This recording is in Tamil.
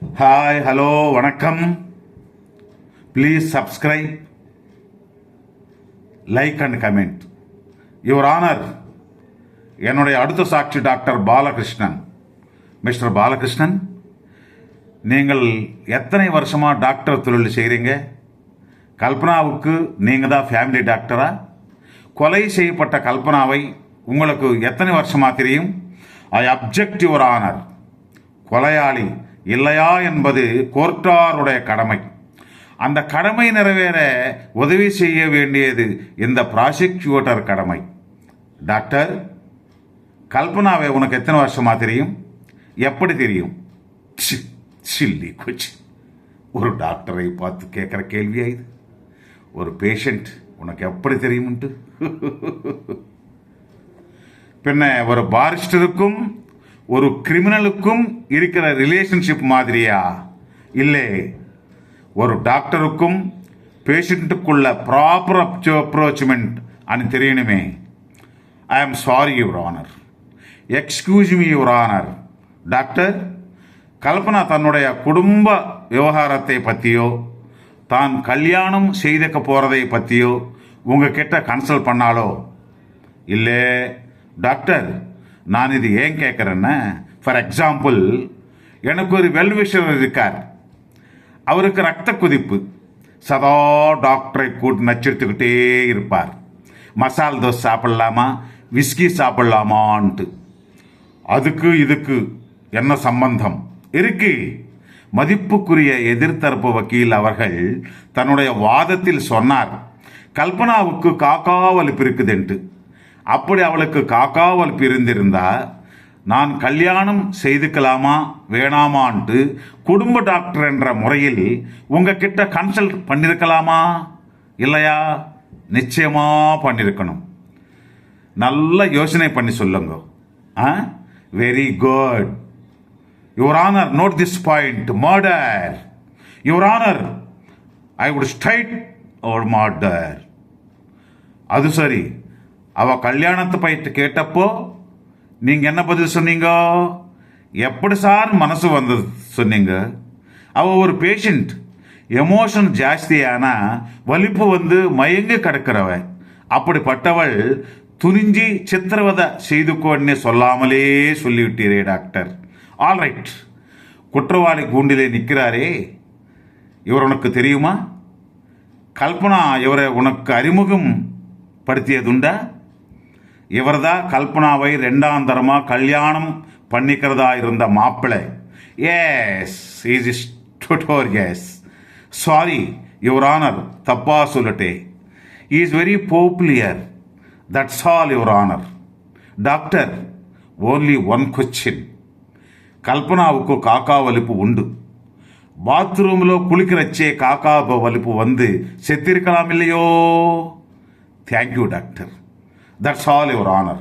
ஹாய், ஹலோ, வணக்கம். Please subscribe, like and comment. Your honour, என்னுடைய அடுத்த சாட்சி டாக்டர் பாலகிருஷ்ணன். மிஸ்டர் பாலகிருஷ்ணன், நீங்கள் எத்தனை வருஷமாக டாக்டர் தொழில் செய்கிறீங்க? கல்பனாவுக்கு நீங்கள் தான் ஃபேமிலி டாக்டரா? கொலை செய்யப்பட்ட கல்பனாவை உங்களுக்கு எத்தனை வருஷமாக தெரியும்? ஐ அப்ஜெக்ட் யுவர் ஆனர். கொலையாளி இல்லையா என்பது கோர்ட்டாருடைய கடமை. அந்த கடமை நிறைவேற உதவி செய்ய வேண்டியது இந்த ப்ராசிக்யூட்டர் கடமை. டாக்டர், கல்பனாவை உனக்கு எத்தனை வருஷமா தெரியும்? எப்படி தெரியும்? சில்லி குச்சி. ஒரு டாக்டரை பார்த்து கேட்குற கேள்வியா இது? ஒரு பேஷண்ட் உனக்கு எப்படி தெரியும்ட்டு? பின்ன ஒரு பாரிஸ்டருக்கும் ஒரு கிரிமினலுக்கும் இருக்கிற ரிலேஷன்ஷிப் மாதிரியா? இல்லை, ஒரு டாக்டருக்கும் பேஷண்ட்டுக்குள்ள ப்ராப்பர் அப்ரோச்மெண்ட் అని தெரியணுமே. I am sorry your honour. Excuse me your honour. Doctor, Kalpana தன்னுடைய குடும்ப விவகாரத்தை பற்றியோ தான் கல்யாணம் செய்துக்க போகிறதை பற்றியோ உங்ககிட்ட கன்சல்ட் பண்ணாலோ? இல்லை டாக்டர், நான் இது ஏன் கேட்குறேன்னா, ஃபார் எக்ஸாம்பிள், எனக்கு ஒரு வெல்விஷர் இருக்கார். அவருக்கு ரத்த கொதிப்பு. சதா டாக்டரை கூட்டு நச்சரித்துக்கிட்டே இருப்பார். மசால் தோசை சாப்பிட்லாமா, விஸ்கி சாப்பிட்லாமான்ட்டு. அதுக்கு இதுக்கு என்ன சம்பந்தம் இருக்கு? மதிப்புக்குரிய எதிர்த்தரப்பு வக்கீல் அவர்கள் தன்னுடைய வாதத்தில் சொன்னார், கல்பனாவுக்கு காக்கா வலிப்பு இருக்குதுன்ட்டு. அப்படி அவளுக்கு காக்கா வலிப்பு இருந்திருந்தா நான் கல்யாணம் செய்துக்கலாமா வேணாமான்ட்டு குடும்ப டாக்டர் என்ற முறையில் உங்ககிட்ட கன்சல்ட் பண்ணியிருக்கலாமா இல்லையா? நிச்சயமா பண்ணியிருக்கணும். நல்ல யோசனை பண்ணி சொல்லுங்க. Very good your honour. Note this point. Murder your honour. I would straight ஒரு மர்டர். அது சரி, அவ கல்யாணத்தை பயிட்டு கேட்டப்போ நீங்க என்ன பதில் சொன்னீங்க? எப்படி சார் மனசு வந்தது சொன்னீங்க? அவ ஒரு பேஷண்ட். எமோஷன் ஜாஸ்தியானா வலிப்பு வந்து மயங்கி கிடக்கிறவ. அப்படிப்பட்டவள் துணிஞ்சி சித்திரவதை செய்துக்கோன்னு சொல்லாமலே சொல்லிவிட்டீரே டாக்டர். ஆல்ரைட், குற்றவாளி கூண்டிலே நிற்கிறாரே, இவர் உனக்கு தெரியுமா? கல்பனா இவரை உனக்கு அறிமுகம் படுத்தியதுண்டா? இவர்தான் கல்பனாவை ரெண்டாம் தரமாக கல்யாணம் பண்ணிக்கிறதா இருந்த மாப்பிள்ளை. Yes, is notorious. Sorry your honour, தப்பா சொல்லிட்டே. Is very popular, that's all your honour. Doctor, only one question. கல்பனாவுக்கு காக்கா வலிப்பு உண்டு. பாத்ரூமில் குளிக்கிறச்சே காக்கா வலிப்பு வந்து செத்திருக்கலாம் இல்லையோ? Thank you doctor. That's all, Your Honor.